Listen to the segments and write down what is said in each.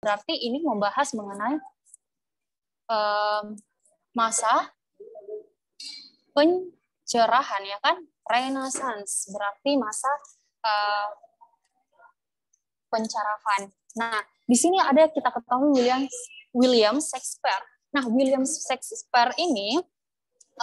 berarti ini membahas mengenai masa pencerahan, ya kan? Renaissance berarti masa pencerahan. Nah, di sini ada kita ketahui William Shakespeare. Nah, William Shakespeare ini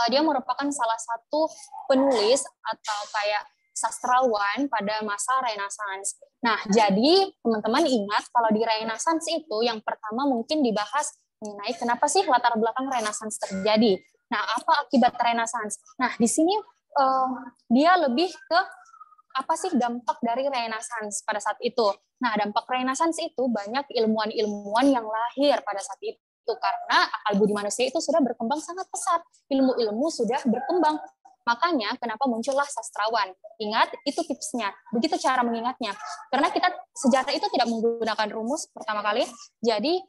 dia merupakan salah satu penulis atau kayak sastrawan pada masa Renaissance. Nah, jadi teman-teman ingat kalau di Renaissance itu yang pertama mungkin dibahas mengenai kenapa sih latar belakang Renaissance terjadi. Nah, apa akibat Renaissance? Nah, di sini dia lebih ke apa sih dampak dari Renaissance pada saat itu. Nah, dampak Renaissance itu banyak ilmuwan-ilmuwan yang lahir pada saat itu karena akal budi manusia itu sudah berkembang sangat pesat. Ilmu-ilmu sudah berkembang. Makanya kenapa muncullah sastrawan. Ingat, itu tipsnya. Begitu cara mengingatnya. Karena kita sejarah itu tidak menggunakan rumus pertama kali. Jadi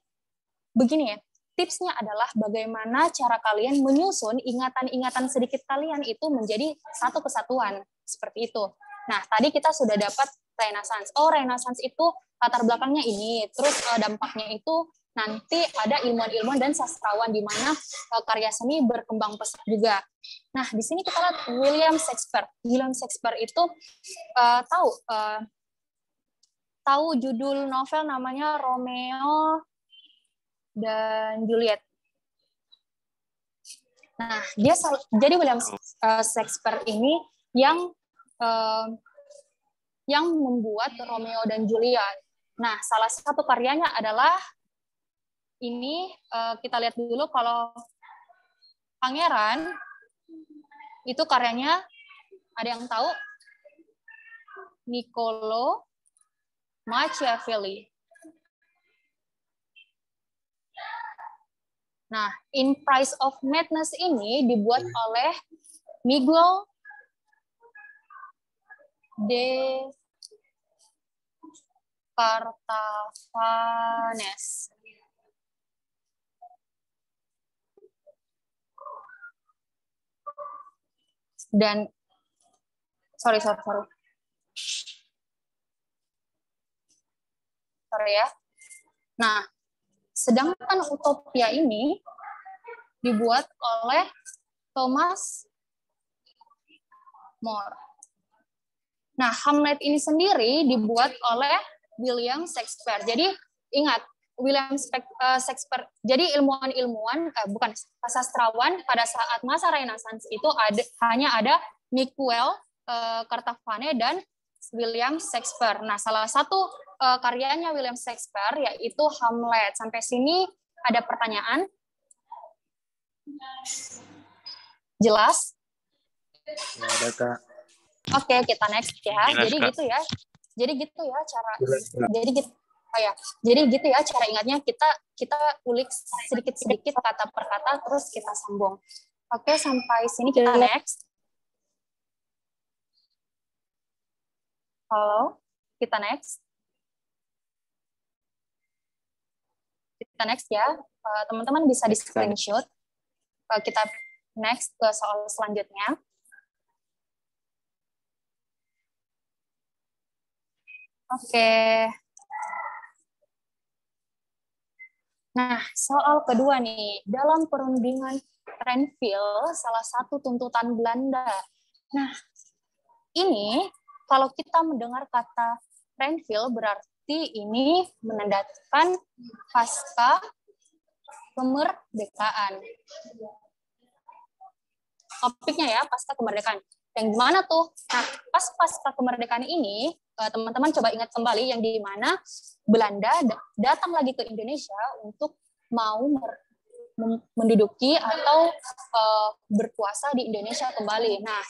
begini ya, tipsnya adalah bagaimana cara kalian menyusun ingatan-ingatan sedikit kalian itu menjadi satu kesatuan. Seperti itu. Nah, tadi kita sudah dapat Renaissance. Oh, Renaissance itu latar belakangnya ini. Terus dampaknya itu nanti ada ilmuwan-ilmuwan dan sastrawan di mana karya seni berkembang pesat juga. Nah, di sini kita lihat William Shakespeare. William Shakespeare itu tahu judul novel namanya Romeo dan Juliet. Nah, jadi William Shakespeare ini yang membuat Romeo dan Juliet. Nah, salah satu karyanya adalah ini, kita lihat dulu kalau Pangeran, itu karyanya, ada yang tahu? Niccolo Machiavelli. Nah, In Price of Madness ini dibuat oleh Miguel de Cartavanes. Dan sorry ya. Nah, sedangkan Utopia ini dibuat oleh Thomas More. Nah, Hamlet ini sendiri dibuat oleh William Shakespeare. Jadi ingat, William Shakespeare. Jadi ilmuwan-ilmuwan, bukan sastrawan pada saat masa Renaissance itu hanya ada Miguel Cartavane dan William Shakespeare. Nah, salah satu karyanya William Shakespeare yaitu Hamlet. Sampai sini ada pertanyaan? Jelas? Ya, ada, Kak. Oke, kita next ya. Jelas, Jadi Kak. gitu ya. Jadi gitu ya cara. Jadi gitu ya cara ingatnya, kita ulik sedikit-sedikit kata per kata terus kita sambung. Oke, sampai sini kita next. Halo, kita next. Kita next ya. Teman-teman bisa di screenshot. Kita next ke soal selanjutnya. Oke. Nah, soal kedua nih. Dalam perundingan Renville, salah satu tuntutan Belanda. Nah, ini kalau kita mendengar kata Renville, berarti ini menandakan pasca kemerdekaan. Topiknya ya, pasca kemerdekaan. Yang gimana tuh? Nah, pasca kemerdekaan ini, teman-teman coba ingat kembali yang di mana Belanda datang lagi ke Indonesia untuk mau menduduki atau berkuasa di Indonesia kembali. Nah,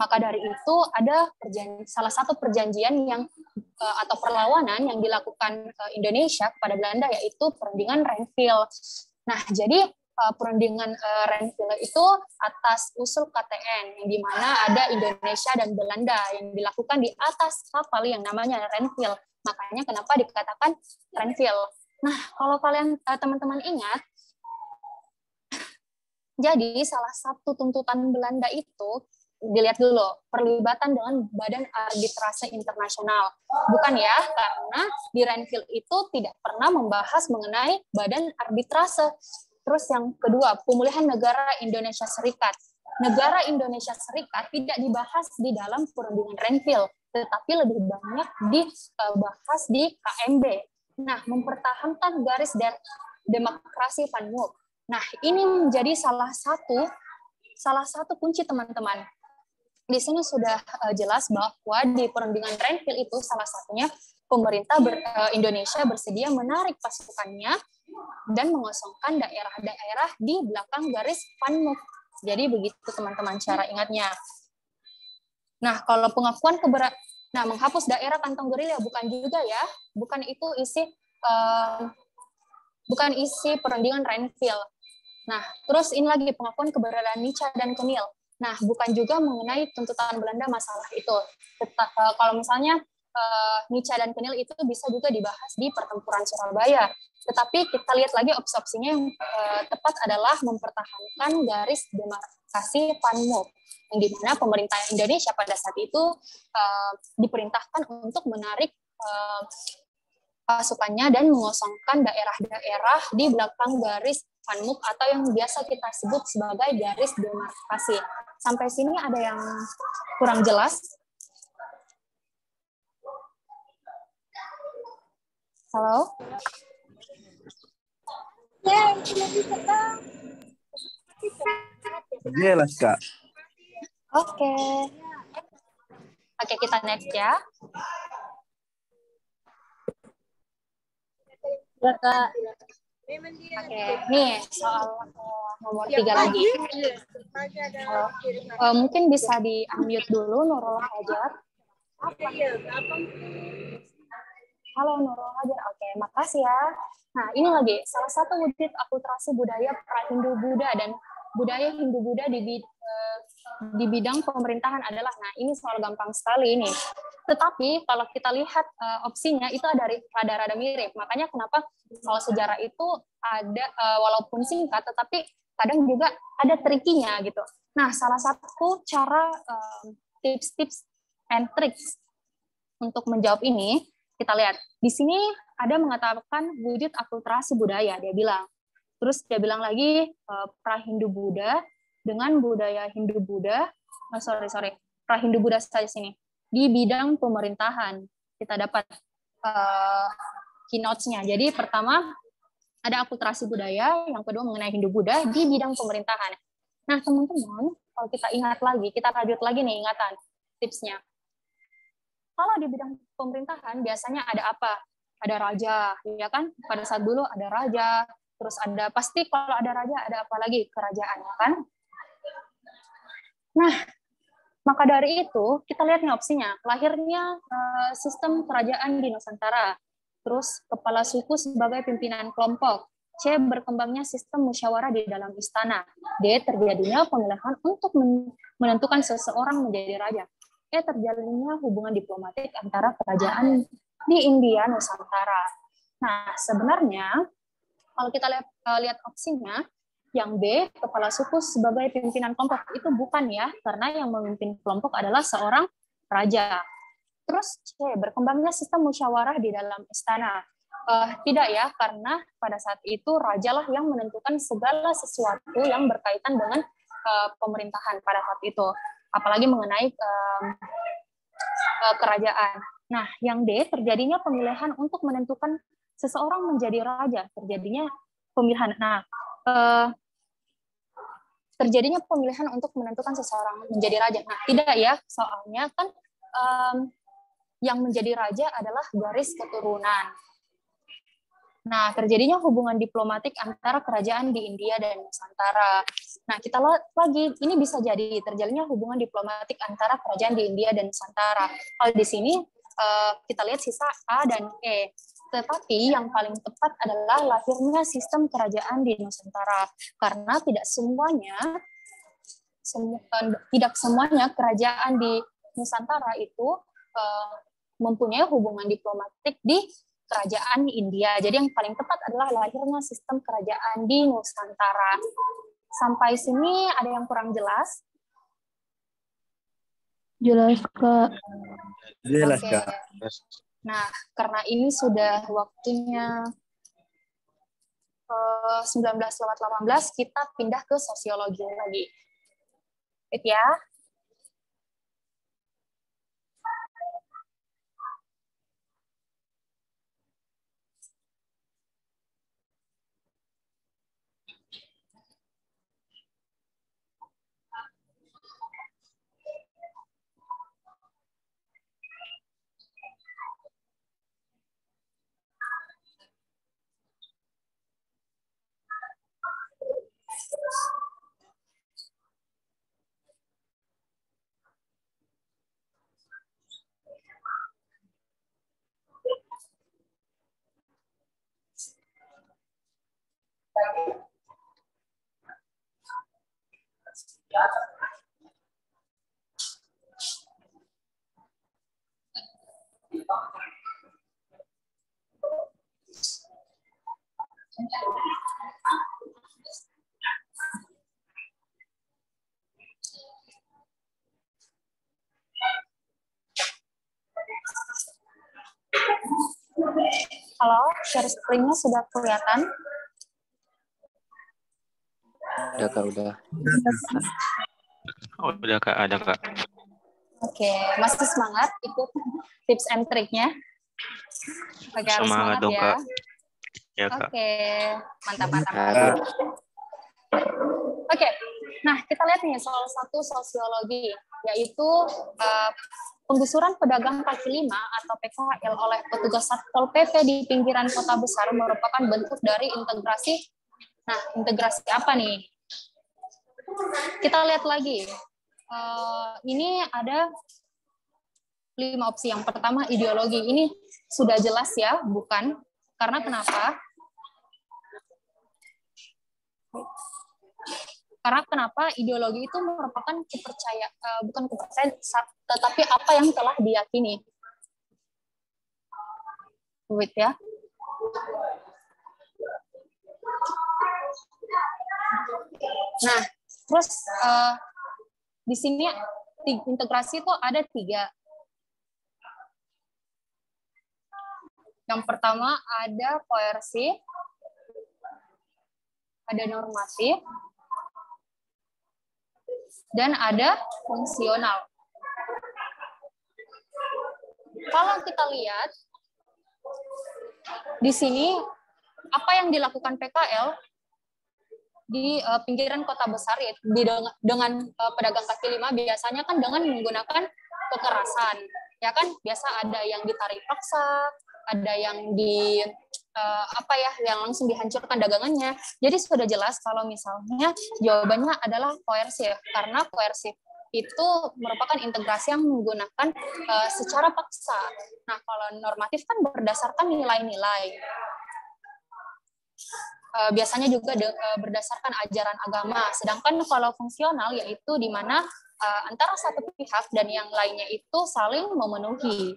maka dari itu ada salah satu perjanjian yang atau perlawanan yang dilakukan Indonesia kepada Belanda yaitu perundingan Renville. Nah, jadi perundingan Renville itu atas usul KTN yang di mana ada Indonesia dan Belanda yang dilakukan di atas kapal yang namanya Renville. Makanya kenapa dikatakan Renville. Nah, kalau kalian teman-teman ingat, jadi salah satu tuntutan Belanda itu dilihat dulu perlibatan dengan Badan Arbitrase Internasional. Bukan ya, karena di Renville itu tidak pernah membahas mengenai Badan Arbitrase. Terus yang kedua, pemulihan negara Indonesia Serikat. Negara Indonesia Serikat tidak dibahas di dalam perundingan Renville, tetapi lebih banyak dibahas di KMB. Nah, mempertahankan garis demokrasi Van Mook. Nah, ini menjadi salah satu kunci teman-teman. Di sini sudah jelas bahwa di perundingan Renville itu salah satunya pemerintah Indonesia bersedia menarik pasukannya dan mengosongkan daerah-daerah di belakang garis Van Mook. Jadi begitu teman-teman cara ingatnya. Nah, kalau pengakuan menghapus daerah kantong gerilya bukan juga ya, bukan isi perundingan Renville. Nah, terus ini lagi pengakuan keberadaan Nica dan Kenil. Nah, bukan juga mengenai tuntutan Belanda masalah itu. Kalau misalnya Nica dan Kenil itu bisa juga dibahas di pertempuran Surabaya. Tetapi kita lihat lagi opsi-opsinya yang tepat adalah mempertahankan garis demarkasi Van Mook, yang di mana pemerintah Indonesia pada saat itu diperintahkan untuk menarik pasukannya dan mengosongkan daerah-daerah di belakang garis Van Mook atau yang biasa kita sebut sebagai garis demarkasi. Sampai sini ada yang kurang jelas? Halo? Jelas, Kak. Oke. Oke, kita next ya. Oke, nih soal nomor 3 lagi. Mungkin bisa di-unmute dulu Nurul Hajar. Halo Nurul Hajar, oke, makasih ya. Nah, ini lagi, salah satu wujud akulturasi budaya pra-Hindu-Buddha dan budaya Hindu-Buddha di bidang pemerintahan adalah, nah ini soal gampang sekali ini. Tetapi kalau kita lihat opsinya itu rada-rada mirip. Makanya kenapa soal sejarah itu ada walaupun singkat, tetapi kadang juga ada trikinya gitu. Nah, salah satu cara tips-tips and tricks untuk menjawab ini, kita lihat di sini ada mengatakan wujud akulturasi budaya, dia bilang. Terus dia bilang lagi pra-Hindu-Buddha dengan budaya Hindu-Buddha, pra-Hindu-Buddha saja sini. Di bidang pemerintahan kita dapat keynotes-nya. Jadi pertama ada akulturasi budaya, yang kedua mengenai Hindu-Buddha di bidang pemerintahan. Nah teman-teman, kalau kita ingat lagi, kita lanjut lagi nih ingatan tipsnya. Kalau di bidang pemerintahan biasanya ada apa? Ada raja, ya kan? Pada saat dulu ada raja, terus ada pasti kalau ada raja ada apa lagi? Kerajaan, ya kan? Nah, maka dari itu kita lihat nih opsinya. Lahirnya sistem kerajaan di Nusantara, terus kepala suku sebagai pimpinan kelompok, C. Berkembangnya sistem musyawarah di dalam istana, D. Terjadinya pemilihan untuk menentukan seseorang menjadi raja, E. Terjalinnya hubungan diplomatik antara kerajaan di India Nusantara. Nah, sebenarnya kalau kita lihat opsinya, yang B, kepala suku sebagai pimpinan kelompok, itu bukan ya, karena yang memimpin kelompok adalah seorang raja. Terus C, berkembangnya sistem musyawarah di dalam istana. Tidak ya, karena pada saat itu rajalah yang menentukan segala sesuatu yang berkaitan dengan pemerintahan pada saat itu, apalagi mengenai kerajaan. Nah, yang D, terjadinya pemilihan untuk menentukan seseorang menjadi raja, terjadinya pemilihan. Nah, terjadinya pemilihan untuk menentukan seseorang menjadi raja. Nah, tidak ya, soalnya kan yang menjadi raja adalah garis keturunan. Nah, terjadinya hubungan diplomatik antara kerajaan di India dan Nusantara. Nah, kita lihat lagi, ini bisa jadi terjalinnya hubungan diplomatik antara kerajaan di India dan Nusantara. Kalau di sini kita lihat sisa A dan E. Tetapi yang paling tepat adalah lahirnya sistem kerajaan di Nusantara, karena tidak semuanya kerajaan di Nusantara itu mempunyai hubungan diplomatik di kerajaan di India. Jadi yang paling tepat adalah lahirnya sistem kerajaan di Nusantara. Sampai sini ada yang kurang jelas? Jelas, Kak. Jelas, Oke. Kak. Nah, karena ini sudah waktunya 19:18, kita pindah ke sosiologi lagi. Baik ya. Halo, share screen-nya sudah kelihatan? Udah Kak, udah. Oh, udah Kak, ada Kak. Oke, masih semangat ikut tips and triknya? Oke, harus semangat Dong, ya. Kak. Ya, Kak. Oke, mantap. Harus. Oke, nah kita lihat nih soal satu sosiologi, yaitu penggusuran pedagang kaki lima atau PKL oleh petugas Satpol PP di pinggiran kota besar merupakan bentuk dari integrasi. Nah, integrasi apa nih? Kita lihat lagi. Ini ada 5 opsi. Yang pertama, ideologi. Ini sudah jelas ya, bukan? Karena kenapa? Karena kenapa ideologi itu merupakan bukan kepercayaan, tetapi apa yang telah diyakini. Wait ya. Nah, terus di sini integrasi itu ada 3. Yang pertama ada koersi, ada normatif, dan ada fungsional. Kalau kita lihat di sini apa yang dilakukan PKL di pinggiran kota besar, yaitu dengan pedagang kaki lima, biasanya kan dengan menggunakan kekerasan, ya kan? Biasa ada yang ditarik paksa, ada yang yang langsung dihancurkan dagangannya. Jadi sudah jelas kalau misalnya jawabannya adalah koersif, karena koersif itu merupakan integrasi yang menggunakan secara paksa. Nah, kalau normatif kan berdasarkan nilai-nilai. Biasanya juga berdasarkan ajaran agama. Sedangkan kalau fungsional yaitu di mana antara satu pihak dan yang lainnya itu saling memenuhi.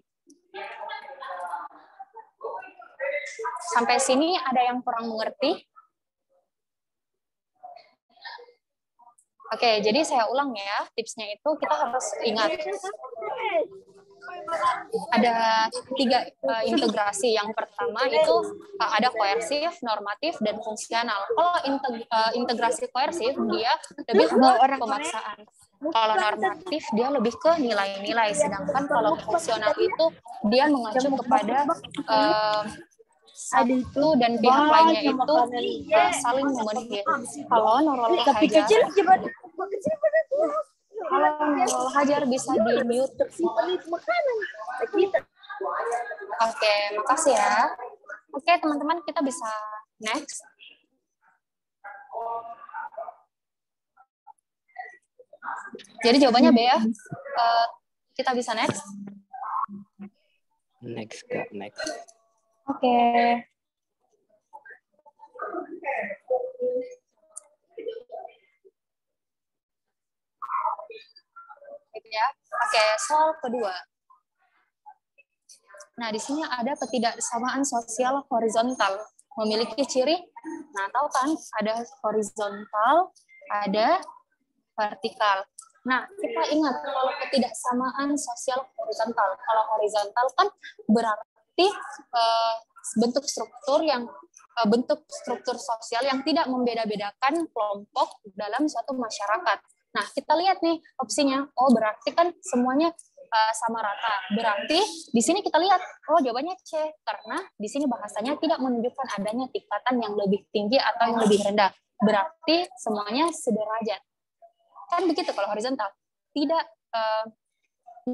Sampai sini ada yang kurang mengerti? Oke, jadi saya ulang ya, tipsnya itu kita harus ingat. Ada 3 integrasi. Yang pertama itu ada koersif, normatif, dan fungsional. Kalau integrasi koersif, dia lebih ke pemaksaan. Kalau normatif, dia lebih ke nilai-nilai. Sedangkan kalau fungsional itu, dia mengacu kepada satu dan pihak lainnya itu saling memenuhi. Kalau Nurul Hajar bisa di-mute. Oke, makasih ya. Oke, teman-teman, kita bisa next. Jadi jawabannya B ya. Kita bisa next. Next, Kak, next. Oke. Gitu ya. Oke, soal kedua. Nah, di sini ada ketidaksamaan sosial horizontal. Memiliki ciri, nah tahu kan, ada horizontal, ada vertikal. Nah, kita ingat kalau ketidaksamaan sosial horizontal. Kalau horizontal kan berarti bentuk struktur sosial yang tidak membeda-bedakan kelompok dalam suatu masyarakat. Nah, kita lihat nih opsinya. Oh, berarti kan semuanya sama rata. Berarti di sini kita lihat, oh jawabannya C, karena di sini bahasanya tidak menunjukkan adanya tingkatan yang lebih tinggi atau yang lebih rendah. Berarti semuanya sederajat. Kan begitu kalau horizontal. Tidak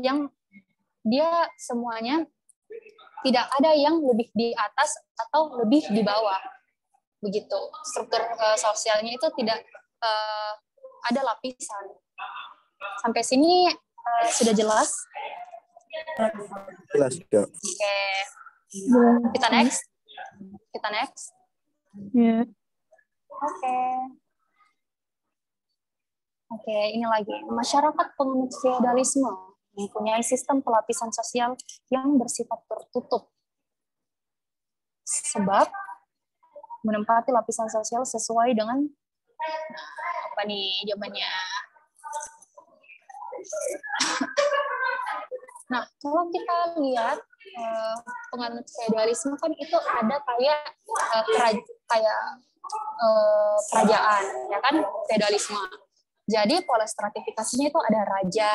yang dia semuanya tidak ada yang lebih di atas atau lebih di bawah. Begitu. Struktur sosialnya itu tidak ada lapisan. Sampai sini sudah jelas? Jelas, Kak. Oke. Kita next. Ya. Oke, ini lagi. Masyarakat penganut feodalisme mempunyai sistem pelapisan sosial yang bersifat tertutup. Sebab menempati lapisan sosial sesuai dengan apa nih jawabannya? Nah, kalau kita lihat penganut feodalisme kan itu ada kayak kerajaan, ya kan, feodalisme. Jadi pola stratifikasinya itu ada raja,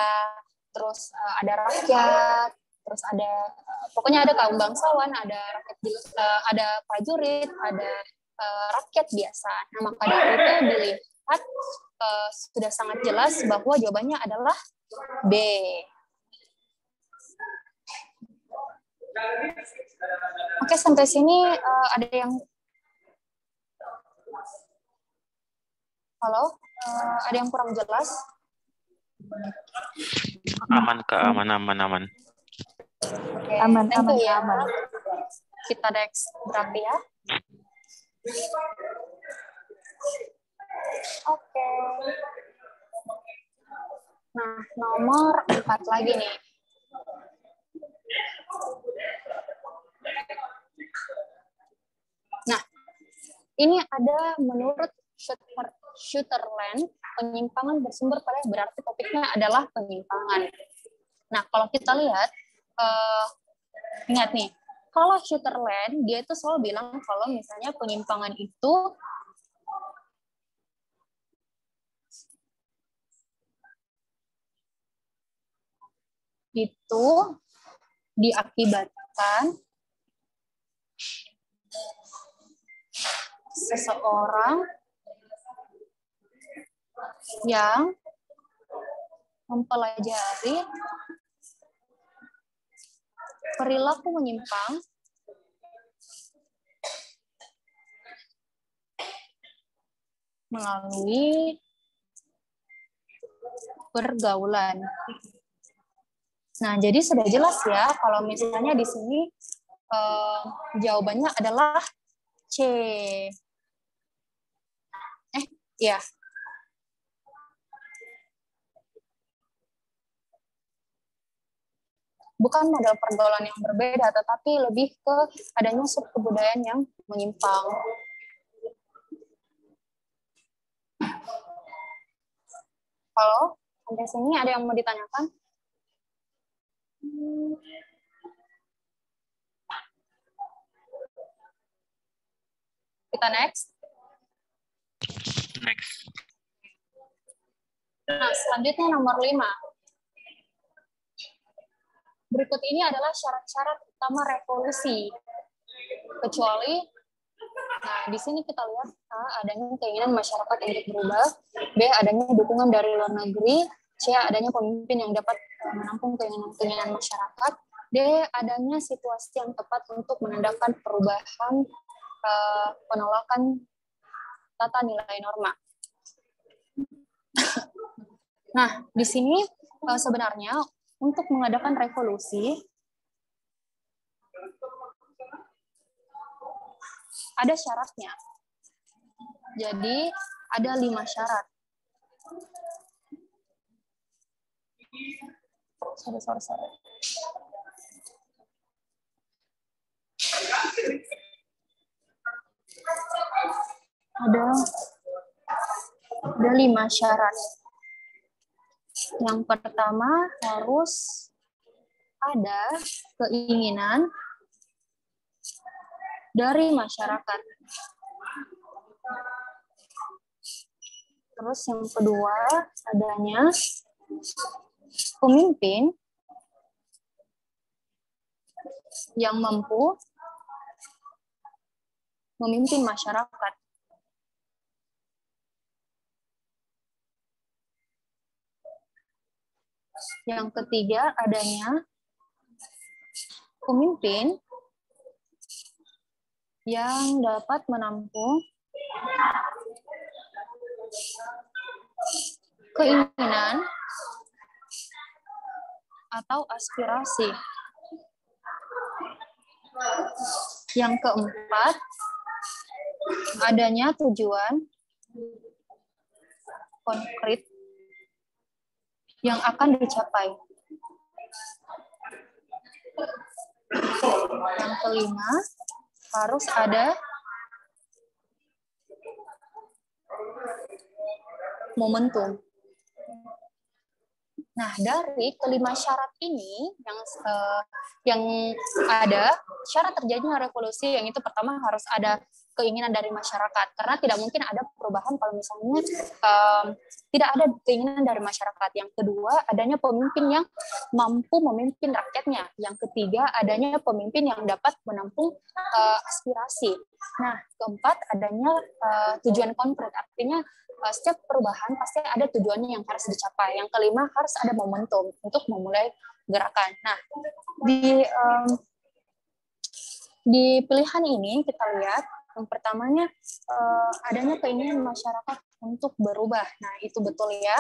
terus ada rakyat, terus ada pokoknya ada kaum bangsawan, ada rakyat, ada prajurit, ada rakyat biasa. Nah, maka dari itu dilihat sudah sangat jelas bahwa jawabannya adalah B. Oke, sampai sini ada yang halo, ada yang kurang jelas? Aman, Kak. Aman. Oke, Aman. Kita next berarti ya. Oke. Nah, nomor 4 lagi nih. Nah, ini ada menurut Sutherland, penyimpangan bersumber pada, berarti topiknya adalah penyimpangan. Nah, kalau kita lihat, ingat nih, kalau Sutherland, dia itu selalu bilang kalau misalnya penyimpangan itu diakibatkan seseorang yang mempelajari perilaku menyimpang melalui pergaulan. Nah, jadi sudah jelas ya kalau misalnya di sini jawabannya adalah C. Ya. Bukan model pergaulan yang berbeda, tetapi lebih ke adanya subkebudayaan yang menyimpang. Halo, sampai sini ada yang mau ditanyakan? Kita next. Nah, selanjutnya nomor 5. Berikut ini adalah syarat-syarat utama revolusi. Kecuali, nah di sini kita lihat A, adanya keinginan masyarakat untuk berubah, B, adanya dukungan dari luar negeri, C, adanya pemimpin yang dapat menampung keinginan masyarakat, D, adanya situasi yang tepat untuk menandakan perubahan penolakan tata nilai norma. Nah, di sini sebenarnya untuk mengadakan revolusi ada syaratnya. Jadi ada 5 syarat. Sorry. Ada 5 syarat. Yang pertama harus ada keinginan dari masyarakat. Terus yang kedua adanya pemimpin yang mampu memimpin masyarakat. Yang ketiga adanya pemimpin yang dapat menampung keinginan atau aspirasi. Yang keempat, adanya tujuan konkret yang akan dicapai. Yang kelima, harus ada momentum. Nah, dari kelima syarat ini yang ada syarat terjadinya revolusi, yang itu pertama harus ada keinginan dari masyarakat, karena tidak mungkin ada perubahan kalau misalnya tidak ada keinginan dari masyarakat. Yang kedua, adanya pemimpin yang mampu memimpin rakyatnya. Yang ketiga, adanya pemimpin yang dapat menampung aspirasi. Nah, keempat, adanya tujuan konkret, artinya setiap perubahan pasti ada tujuannya yang harus dicapai. Yang kelima, harus ada momentum untuk memulai gerakan. Nah, di pilihan ini kita lihat yang pertamanya adanya keinginan masyarakat untuk berubah. Nah, itu betul ya.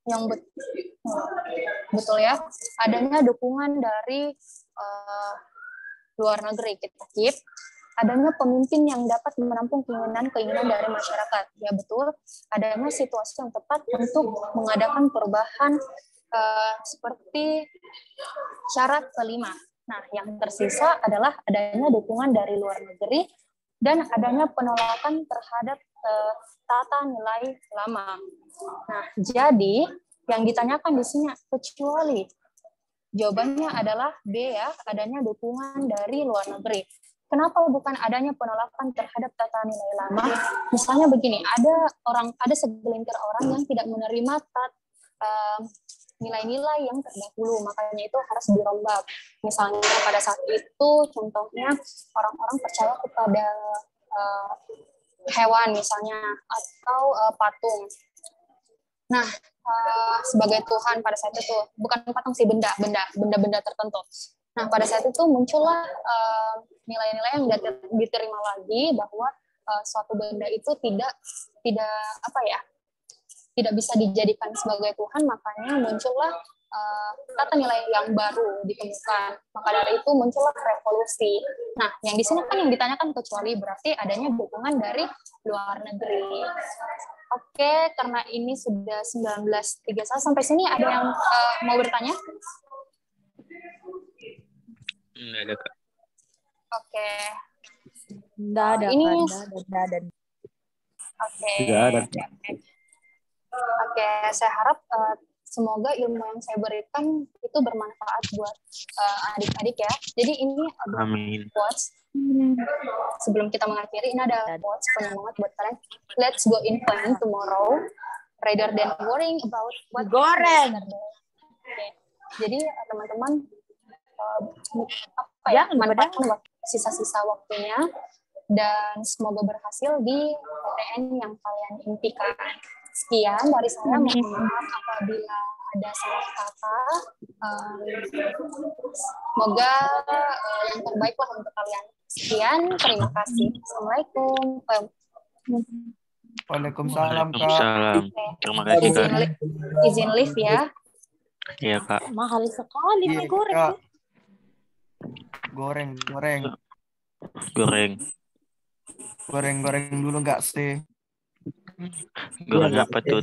Yang betul ya, adanya dukungan dari luar negeri. Kita keep adanya pemimpin yang dapat menampung keinginan dari masyarakat. Ya betul, adanya situasi yang tepat untuk mengadakan perubahan seperti syarat kelima. Nah, yang tersisa adalah adanya dukungan dari luar negeri dan adanya penolakan terhadap tata nilai lama. Nah, jadi yang ditanyakan di sini kecuali jawabannya adalah B ya, adanya dukungan dari luar negeri. Kenapa bukan adanya penolakan terhadap tata nilai lama? Misalnya begini, ada segelintir orang yang tidak menerima nilai-nilai yang terdahulu, makanya itu harus dirombak. Misalnya pada saat itu, contohnya orang-orang percaya kepada hewan misalnya atau patung. Nah, sebagai Tuhan pada saat itu, bukan patung sih, benda-benda tertentu. Nah, pada saat itu muncullah nilai-nilai yang diterima lagi bahwa suatu benda itu tidak bisa dijadikan sebagai Tuhan, makanya muncullah tata nilai yang baru ditemukan. Maka dari itu muncullah revolusi. Nah, yang di sini kan yang ditanyakan kecuali berarti adanya dukungan dari luar negeri. Oke, karena ini sudah 19.31 sampai sini ada yang mau bertanya? Enggak ada, Kak. Oke. Enggak ada, ini ada. Oke. Tidak ada. Oke, saya harap semoga ilmu yang saya berikan itu bermanfaat buat adik-adik ya. Jadi ini ada quotes. Sebelum kita mengakhiri, ini ada quotes penyemangat buat kalian. Let's go in plan tomorrow rather than worrying about what Goreng. Okay. Jadi teman-teman manfaatkan sisa-sisa waktunya dan semoga berhasil di PTN yang kalian impikan. Sekian dari saya, mohon maaf apabila ada salah kata. Semoga yang terbaik lah untuk kalian. Sekian, terima kasih. Assalamualaikum. Waalaikumsalam, Kak. Waalaikumsalam. Terima kasih, Kak. Izin live ya. Iya, Kak. Mahal sekali Iya, mie goreng. Kak. Goreng dulu nggak sih? Goreng apa tuh?